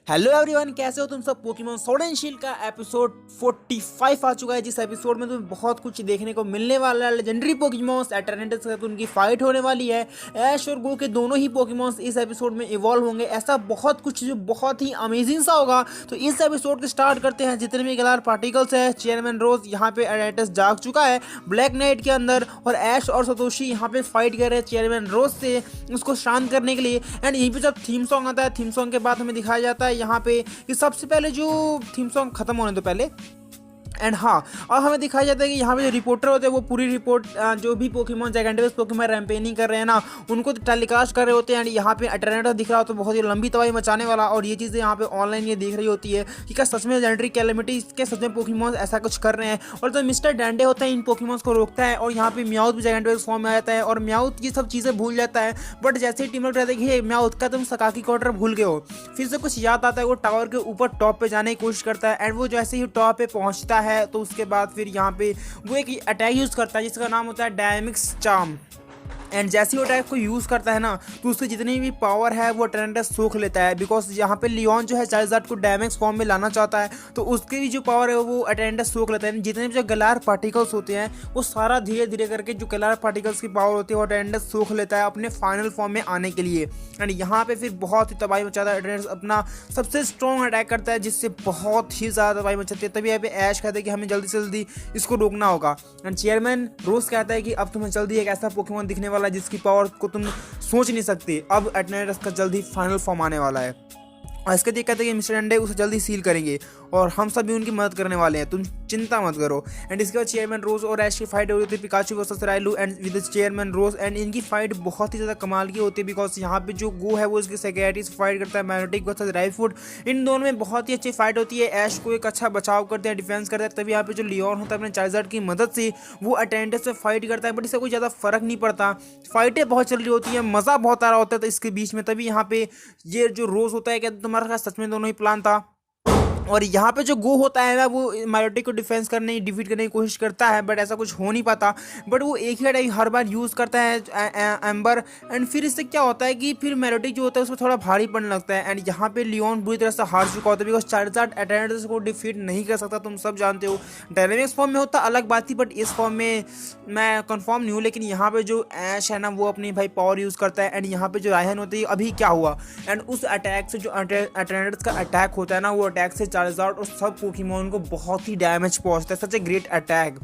Hello everyone, कैसे हो तुम सब। पोकेमॉन स्वॉर्ड एंड शील्ड का एपिसोड 45 आ चुका है, जिस एपिसोड में तुम्हें बहुत कुछ देखने को मिलने वाला है। लेजेंडरी पोकेमॉन्स एटर्नेटिस के साथ उनकी फाइट होने वाली है। ऐश और गो के दोनों ही पोकेमॉन्स इस एपिसोड में इवॉल्व होंगे। ऐसा बहुत कुछ जो बहुत ही अमेजिंग सा होगा। तो इस एपिसोड के स्टार्ट करते हैं। जितने भी गलार पार्टिकल्स है, चेयरमैन रोज यहाँ पे एटर्नेटिस जाग चुका है ब्लैक नाइट के अंदर, और ऐश और सतोशी यहाँ पे फाइट कर रहे हैं चेयरमैन रोज से उसको शांत करने के लिए। एंड यहीं पे जब थीम सॉन्ग आता है, थीम सॉन्ग के बाद हमें दिखाया जाता है यहाँ पे कि सबसे पहले जो थीम सॉन्ग खत्म होने तो पहले एंड हाँ, और हमें दिखाया जाता है कि यहाँ पे जो रिपोर्टर होते हैं वो पूरी रिपोर्ट जो भी पोकेमॉन जैगेंटिवस पोकेमॉन रैम्पेनिंग कर रहे हैं ना, उनको तो टेलीकास्ट कर रहे होते हैं। एंड यहाँ पे अटर्नेटर दिख रहा हो तो बहुत ही लंबी तबाही मचाने वाला। और ये चीज़ें यहाँ पे ऑनलाइन ये दिख रही होती है कि क्या सच में लेजेंडरी कैलेमिटी के सच में पोकेमॉन ऐसा कुछ कर रहे हैं। और तो मिस्टर डैंडे होता है इन पोकेमॉन्स को रोकता है, और यहाँ पे म्याउथ भी जैगेंटिवस फॉर्म में आ जाता है, और म्याउथ ये सब चीज़ें भूल जाता है। बट जैसे ही टीम रहता है कि म्याउथ का तुम सकाकी क्वार्टर भूल गए हो, फिर से कुछ याद आता है। वो टावर के ऊपर टॉप पे जाने की कोशिश करता है, एंड वो जैसे ही टॉप पे पहुंचता है तो उसके बाद फिर यहाँ पे वो एक अटैक यूज करता है जिसका नाम होता है डायमिक्स चार्म। एंड जैसे ही अटैक को यूज़ करता है ना, तो उससे जितनी भी पावर है वो अटर्नेटिस सोख लेता है। बिकॉज यहाँ पे लियोन जो है चार्जर्ड को डैमेज फॉर्म में लाना चाहता है, तो उसकी भी जो पावर है वो अटर्नेटिस सोख लेता है। जितने भी जो गलार पार्टिकल्स होते हैं वो सारा धीरे धीरे करके जो गलार पार्टिकल्स की पावर होती है वो अटर्नेटिस सोख लेता है अपने फाइनल फॉर्म में आने के लिए। एंड यहाँ पे फिर बहुत ही तबाही मचाता है अटर्नेटिस, अपना सबसे स्ट्रॉन्ग अटैक करता है जिससे बहुत ही ज़्यादा तबाही मचाती है। तभी यहाँ पे ऐश कहता है कि हमें जल्दी से जल्दी इसको रोकना होगा। एंड चेयरमैन रोज कहता है कि अब तुम्हें जल्दी एक ऐसा पोकेमॉन दिखने वाला है जिसकी पावर को तुम सोच नहीं सकते। अब अटर्नेटिस का जल्दी फाइनल फॉर्म आने वाला है, और इसके देख कहते हैं कि मिस्टर डंडे उसे जल्दी सील करेंगे और हम सब भी उनकी मदद करने वाले हैं, तुम चिंता मत करो। एंड इसके बाद चेयरमैन रोज और ऐश की फाइट हो रही थी, Pikachu versus Riolu and with Chairman Rose. And इनकी फाइट बहुत ही ज़्यादा कमाल की होती है, बिकॉज यहाँ पे जो गो है वो इसकी सेक्रेटरी से फाइट करता है मैग्नेटिक वर्सेस राइफुड। इन दोनों में बहुत ही अच्छी फाइट होती है। ऐश को एक अच्छा बचाव करते हैं, डिफेंस करता है। तभी यहाँ पे जो लियोन होता है अपने चार्जर्ड की मदद से वो अटर्नेटिस से फाइट करता है, बट इससे कोई ज़्यादा फर्क नहीं पड़ता। फाइटें बहुत चल रही होती है, मज़ा बहुत आ रहा होता है तो इसके बीच में। तभी यहाँ पे ये जो रोज होता है, क्या तुम्हारा साथ सच में दोनों ही प्लान था। और यहाँ पे जो गो होता है ना, वो मैलोटिक को डिफेंस करने डिफीट करने की कोशिश करता है, बट ऐसा कुछ हो नहीं पाता। बट वो एक ही अटैक हर बार यूज़ करता है एम्बर। एंड फिर इससे क्या होता है कि फिर मैलोटिक जो होता है उसमें थोड़ा भारी पड़ने लगता है। एंड यहाँ पे लियोन बुरी तरह से हार चुका होता है, बिकॉज चार्जर्ड अटर्नेटिस को डिफीट नहीं कर सकता, तुम सब जानते हो। डायनेमिक्स फॉर्म में होता अलग बात थी, बट इस फॉर्म में मैं कंफर्म नहीं हूँ। लेकिन यहाँ पे जो ऐश है ना, वो अपनी भाई पावर यूज़ करता है। एंड यहाँ पे जो रायहन होती है, अभी क्या हुआ, एंड उस अटैक से जो अटर्नेटिस का अटैक होता है ना, वो अटैक से चार्जर्ड और सब पोकेमॉन को बहुत ही डैमेज पहुंचता है। Such a great attack,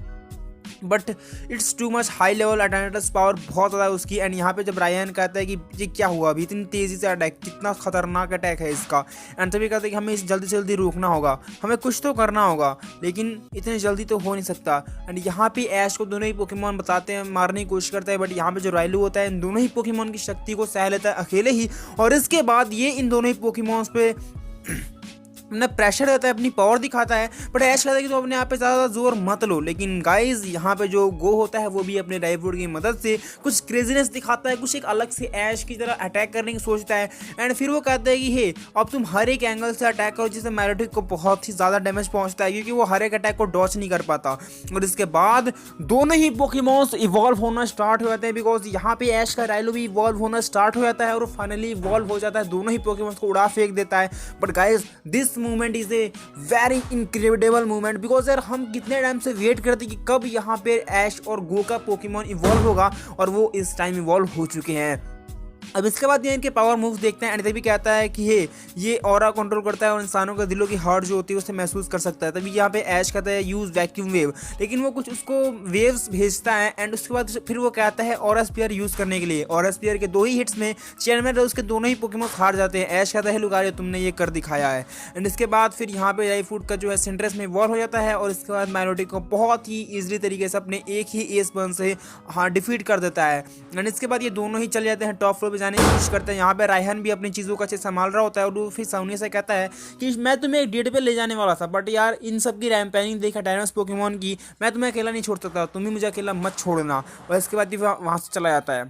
but it's too much high level. Eternatus power बहुत ज़्यादा है उसकी। एंड यहाँ पे जब रायन कहता है कि ये क्या हुआ अभी, इतनी तेज़ी से अटैक, कितना खतरनाक अटैक है इसका। एंड तभी कहते हैं कि हमें इसे जल्दी से जल्दी रोकना होगा, हमें कुछ तो करना होगा, लेकिन इतनी जल्दी तो हो नहीं सकता। एंड यहाँ पे ऐश को दोनों ही पोकेमॉन बताते हैं, मारने की कोशिश करता है, बट यहाँ पे जो राइलू होता है इन दोनों ही पोकेमॉन की शक्ति को सह लेता है अकेले ही। और इसके बाद ये इन दोनों ही पोकेमॉन्स पे अपना प्रेशर देता है, अपनी पावर दिखाता है। बट ऐश कहता है कि तुम अपने आप पे ज़्यादा जोर मत लो। लेकिन गाइज यहाँ पे जो गो होता है वो भी अपने राइवुड की मदद से कुछ क्रेजीनेस दिखाता है, कुछ एक अलग से ऐश की तरह अटैक करने की सोचता है। एंड फिर वो कहता है कि हे, अब तुम हर एक एंगल से अटैक करो, जिससे मैलोटिक को बहुत ही ज़्यादा डैमेज पहुँचता है, क्योंकि वो हर एक अटैक को डॉच नहीं कर पाता। और इसके बाद दोनों ही पोकेमॉन्स इवॉल्व होना स्टार्ट हो जाते हैं, बिकॉज यहाँ पे ऐश का राइलू भी इवॉल्व होना स्टार्ट हो जाता है, और फाइनली इवॉल्व हो जाता है, दोनों ही पोकेमॉन्स को उड़ा फेंक देता है। But guys this movement is a very incredible movement, because यार हम कितने टाइम से वेट करते कि कब यहाँ पे ऐश और गो का पोकेमॉन इवॉल्व होगा, और वो इस टाइम इवॉल्व हो चुके हैं। अब इसके बाद ये इनके पावर मूव्स देखते हैं। एंड भी कहता है कि ये ऑरा कंट्रोल करता है और इंसानों के दिलों की हार्ट जो होती है उसे महसूस कर सकता है। तभी यहाँ पे ऐश कहता है यूज़ वैक्यूम वेव, लेकिन वो कुछ उसको वेव्स भेजता है। एंड उसके बाद फिर वो कहता है ऑरा स्पीयर यूज़ करने के लिए। ऑरा स्पीयर के दो ही हिट्स में चेयरमैन उसके दोनों ही पोकेमॉन हार जाते हैं। ऐश कहता है लुगारियो, तुमने ये कर दिखाया है। एंड इसके बाद फिर यहाँ पे राइफुड का जो है सेंट्रेस में वॉर हो जाता है, और इसके बाद मैलोटिक को बहुत ही ईजिली तरीके से अपने एक ही एस बर्न से डिफीट कर देता है। एंड इसके बाद ये दोनों ही चले जाते हैं टॉप फ्लोर पे जाने की कोशिश करते हैं। यहाँ पे रायहन भी अपनी चीज़ों को अच्छे संभाल रहा होता है, और वो फिर सामने से कहता है कि मैं तुम्हें एक डेट पे ले जाने वाला था, बट यार इन सब की रैम्पेनिंग देखा डायनामोस पोकेमॉन की, मैं तुम्हें अकेला नहीं छोड़ सकता, तुम भी मुझे अकेला मत छोड़ना। और इसके बाद वहाँ से चला जाता है।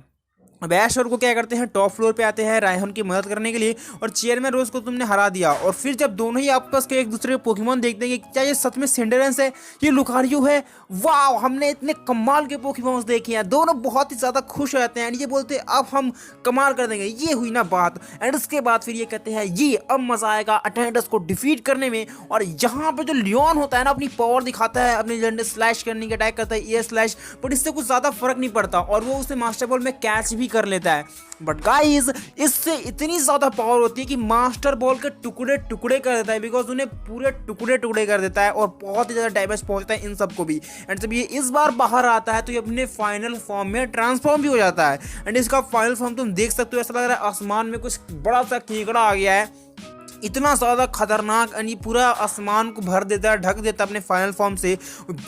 अब ऐश और को क्या करते हैं, टॉप फ्लोर पे आते हैं रायहन की मदद करने के लिए, और चेयरमैन रोज को तुमने हरा दिया। और फिर जब दोनों ही आपस के एक दूसरे के पोकेमॉन देखते हैं कि क्या ये सच में सिंडरेंस है, ये लुकारियो है, वाह हमने इतने कमाल के पोकेमॉन्स देखे हैं। दोनों बहुत ही ज़्यादा खुश हो जाते हैं एंड ये बोलते हैं अब हम कमाल कर देंगे, ये हुई ना बात। एंड उसके बाद फिर ये कहते हैं ये अब मज़ा आएगा अटेंडर्स को डिफीट करने में। और यहाँ पे जो लियोन होता है ना अपनी पावर दिखाता है, अपनी लेजेंडरी स्लैश करने की अटैक करता है, ये स्लैश, बट इससे कुछ ज़्यादा फर्क नहीं पड़ता और वो उसे मास्टर बॉल में कैच भी कर लेता है। बट गाइस इससे इतनी ज़्यादा पावर होती है कि मास्टर बॉल के टुकड़े टुकड़े कर देता है, बिकॉज उन्हें पूरे टुकड़े टुकड़े कर देता है और बहुत ही ज़्यादा डैमेज पहुंचता है इन सबको भी। एंड जब ये इस बार बाहर आता है तो ये अपने फाइनल फॉर्म में ट्रांसफॉर्म भी हो जाता है। एंड इसका फाइनल फॉर्म तुम देख सकते हो, ऐसा लग रहा है आसमान में कुछ बड़ा सा कीकड़ा आ गया है, इतना ज़्यादा खतरनाक। यानी पूरा आसमान को भर देता है, ढक देता है अपने फाइनल फॉर्म से,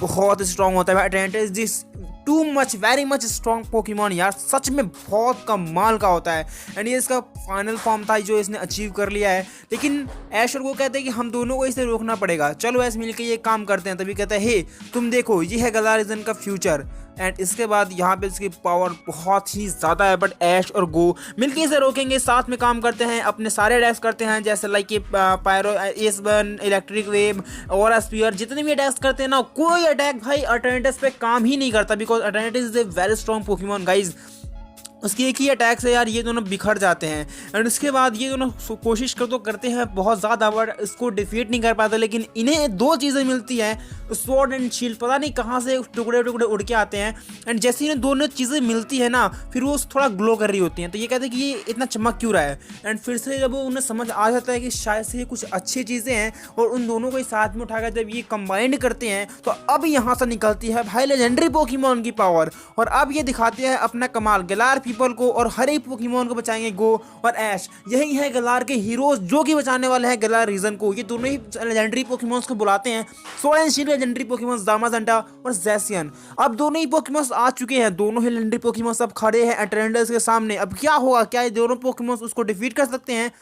बहुत स्ट्रॉन्ग होता है attendance. This too much very much strong Pokemon यार, सच में बहुत कमाल का होता है। एंड ये इसका फाइनल फॉर्म था जो इसने अचीव कर लिया है। लेकिन ऐश और वो कहते हैं कि हम दोनों को इसे रोकना पड़ेगा, चलो ऐसे मिलकर ये काम करते हैं। तभी कहता है हे तुम देखो ये है गलारिजन का फ्यूचर। एंड इसके बाद यहाँ पे इसकी पावर बहुत ही ज़्यादा है, बट ऐश और गो मिलकर इसे रोकेंगे, साथ में काम करते हैं, अपने सारे अटैक्स करते हैं, जैसे लाइक ये pyro S burn, electric wave और स्पीयर, जितने भी अटैक्स करते हैं ना, कोई अटैक भाई अटेंडेंस पे काम ही नहीं करता, because attendance is a very strong Pokemon guys. उसकी एक ही अटैक से यार ये दोनों बिखर जाते हैं। एंड उसके बाद ये दोनों कोशिश कर तो करते हैं बहुत ज़्यादा, बट इसको डिफीट नहीं कर पाते। लेकिन इन्हें दो चीज़ें मिलती हैं, स्वॉर्ड एंड शील्ड, पता नहीं कहाँ से टुकड़े टुकड़े उड़ के आते हैं। एंड जैसे इन्हें दोनों चीज़ें मिलती है ना, फिर वो थोड़ा ग्लो कर रही होती हैं, तो ये कहते हैं कि ये इतना चमक क्यों रहा है। एंड फिर से जब उन्हें समझ आ जाता है कि शायद से ये कुछ अच्छी चीज़ें हैं, और उन दोनों को साथ में उठाकर जब ये कंबाइंड करते हैं, तो अब यहाँ से निकलती है भाई लेजेंडरी पोकेमॉन की पावर। और अब ये दिखाते हैं अपना कमाल, गलार पीपल को और हर एक पोकेमॉन को बचाएंगे गो और ऐश। यही है गलार के हीरोज जो कि बचाने वाले हैं गलार रीजन को। ये दोनों ही लेजेंडरी पोकेमॉन्स को बुलाते हैं, Sword and Shield legendary Pokemons Zamazenta और जैसियन। अब दोनों ही पोकेमॉन्स आ चुके हैं, दोनों ही लेजेंडरी पोकेमॉन्स अब खड़े हैं अटेंडेंस के सामने। अब क्या होगा, क्या ये दोनों पोकेमॉन्स उसको डिफीट कर सकते हैं?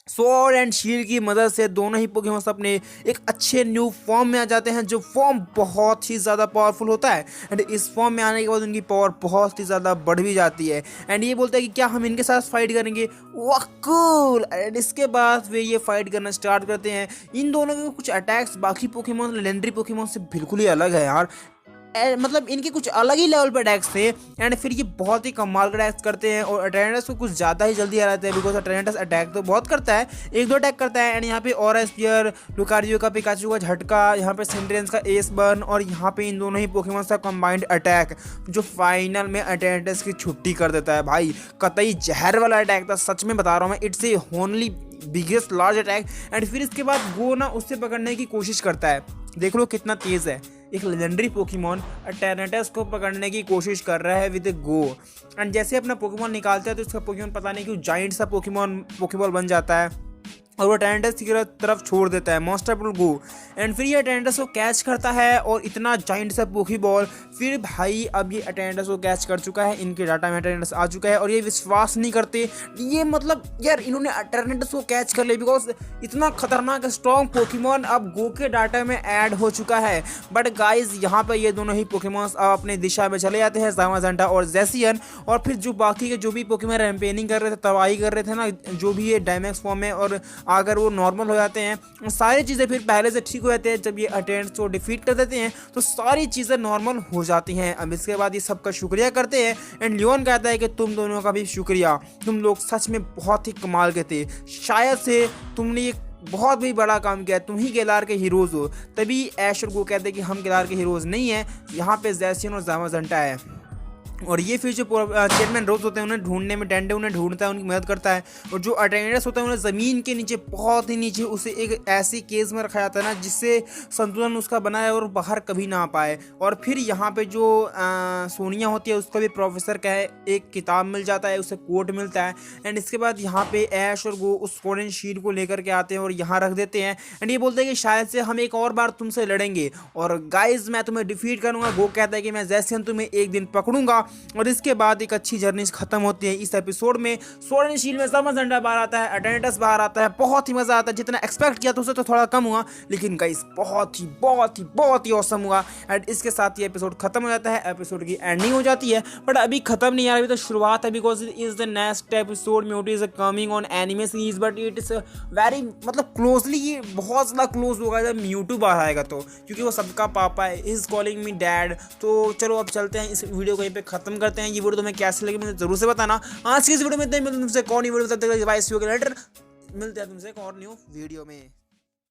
स्वॉर्ड एंड शील्ड की मदद से दोनों ही पोकेमॉन्स अपने एक अच्छे न्यू फॉर्म में आ जाते हैं, जो फॉर्म बहुत ही ज़्यादा पावरफुल होता है। एंड इस फॉर्म में आने के बाद उनकी पावर बहुत ही ज़्यादा बढ़ भी जाती है। एंड ये बोलते हैं कि क्या हम इनके साथ फाइट करेंगे, वाह कूल। एंड इसके बाद वे ये फाइट करना स्टार्ट करते हैं। इन दोनों के कुछ अटैक्स बाकी पोकेमॉन लेजेंडरी पोकेमॉन से बिल्कुल ही अलग है यार, मतलब इनके कुछ अलग ही लेवल पे अटैक्स थे। एंड फिर ये बहुत ही कमाल के अटैक्स करते हैं और अटेंडेंस को कुछ ज़्यादा ही जल्दी हराते हैं, बिकॉज अटेंडेंस अटैक तो बहुत करता है, एक दो अटैक करता है। एंड यहाँ पे ऑरा स्पीयर, लुकारियो का पिकाचू का झटका, यहाँ पे सिंड्रेंस का एस बर्न, और यहाँ पे इन दोनों ही पोकेमॉन्स का कंबाइंड अटैक जो फाइनल में अटेंडेंस की छुट्टी कर देता है। भाई कतई जहर वाला अटैक था, सच में बता रहा हूँ मैं, it's A only biggest large attack. And फिर इसके बाद गो ना उससे पकड़ने की कोशिश करता है, देख लो कितना तेज़ है, एक लेजेंडरी पोकेमॉन अटेनेटस को पकड़ने की कोशिश कर रहा है विद गो। एंड जैसे अपना पोकेमॉन निकालता है तो उसका पोकेमॉन पता नहीं क्यों जाइंट सा पोकेबॉल बन जाता है और वो अटेंडेंस की तरफ छोड़ देता है, मास्टर बॉल गो। एंड फिर ये अटेंडेंस को कैच करता है और इतना जाइंट सा पोकेबॉल, फिर भाई अब ये अटेंडेंस को कैच कर चुका है, इनके डाटा में अटेंडेंस आ चुका है और ये विश्वास नहीं करते। ये मतलब यार इन्होंने अटेंडेंस को कैच कर लिया, बिकॉज इतना खतरनाक स्ट्रॉन्ग पोकेमॉन अब गो के डाटा में ऐड हो चुका है। बट गाइज यहाँ पर ये दोनों ही पोकेमॉन्स अब अपने दिशा में चले जाते हैं, दामाजेंटा और जैसियन। और फिर जो बाकी के जो भी पोकेमॉन रैम्पेनिंग कर रहे थे, तबाही कर रहे थे ना, जो भी ये डायमैक्स फॉर्म में, और अगर वो नॉर्मल हो जाते हैं, सारी चीज़ें फिर पहले से ठीक हो जाते हैं। जब ये अटेंडेंस को डिफीट कर देते हैं तो सारी चीज़ें नॉर्मल हो जाती हैं। अब इसके बाद ये सबका शुक्रिया करते हैं एंड लियोन कहता है कि तुम दोनों का भी शुक्रिया, तुम लोग सच में बहुत ही कमाल के थे, शायद से तुमने ये बहुत भी बड़ा काम किया, तुम ही गेलार के हीरोज़ हो। तभी ऐश और गो कहते हैं कि हम गेलार के हीरोज़ नहीं हैं, यहाँ पे जैसियन और दामाजेंटा है। और ये फिर जो चेयरमैन रोज होते हैं उन्हें ढूंढने में, डेंडे उन्हें ढूंढता है, उनकी मदद करता है। और जो अटेंडेंस होता है उन्हें ज़मीन के नीचे, बहुत ही नीचे, उसे एक ऐसी केस में रखा जाता है ना जिससे संतुलन उसका बना है और बाहर कभी ना आ पाए। और फिर यहाँ पे जो सोनिया होती है उसको भी प्रोफेसर का एक किताब मिल जाता है, उसे कोट मिलता है। एंड इसके बाद यहाँ पे ऐश और वो उस स्वॉर्ड एंड शील्ड को लेकर के आते हैं और यहाँ रख देते हैं। एंड ये बोलते हैं कि शायद से हम एक और बार तुमसे लड़ेंगे और गाइज मैं तुम्हें डिफीट करूँगा। वो कहता है कि मैं जैसियन तुम्हें एक दिन पकड़ूंगा और इसके बाद एक अच्छी जर्नी खत्म होती है। इस एपिसोड में सोरेन शील्ड में समझ अंडा बाहर आता है, अटेंडेंस बाहर आता है, बहुत ही मजा आता है। जितना एक्सपेक्ट किया था उससे तो थोड़ा कम हुआ, लेकिन गाइस बहुत ही औसम हुआ। एंड इसके साथ ही एपिसोड खत्म हो जाता है, एपिसोड की एंडिंग हो जाती है। बट अभी खत्म नहीं यार, अभी तो शुरुआत है, because is the next episode mute is coming on anime series. But it is very मतलब क्लोजली, ये बहुत ज़्यादा क्लोज होगा जब म्यूटू बाहर आएगा तो, क्योंकि वो सबका पापा है, इज कॉलिंग मी डैड। तो चलो अब चलते हैं, इस वीडियो को यहीं पे खत्म करते हैं। ये वीडियो तुम्हें कैसे लगी मुझे जरूर से बताना। आज की इस वीडियो में मिलते हैं तुमसे कौन वीडियो, तब तक मिलते हैं तुमसे एक और न्यू वीडियो में।